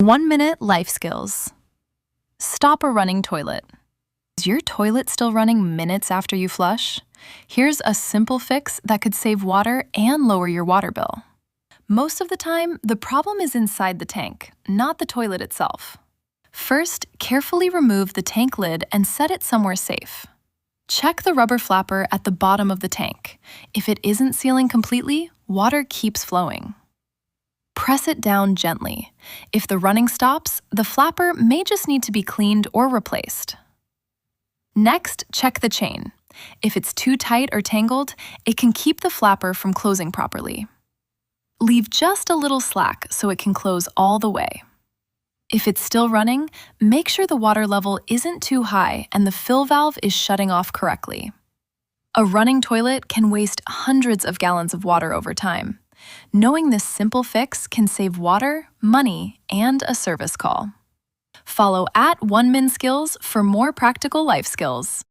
1-minute life skills. Stop a running toilet. Is your toilet still running minutes after you flush? Here's a simple fix that could save water and lower your water bill. Most of the time, the problem is inside the tank, not the toilet itself. First, carefully remove the tank lid and set it somewhere safe. Check the rubber flapper at the bottom of the tank. If it isn't sealing completely, water keeps flowing. Press it down gently. If the running stops, the flapper may just need to be cleaned or replaced. Next, check the chain. If it's too tight or tangled, it can keep the flapper from closing properly. Leave just a little slack so it can close all the way. If it's still running, make sure the water level isn't too high and the fill valve is shutting off correctly. A running toilet can waste hundreds of gallons of water over time. Knowing this simple fix can save water, money, and a service call. Follow @OneMinSkills for more practical life skills.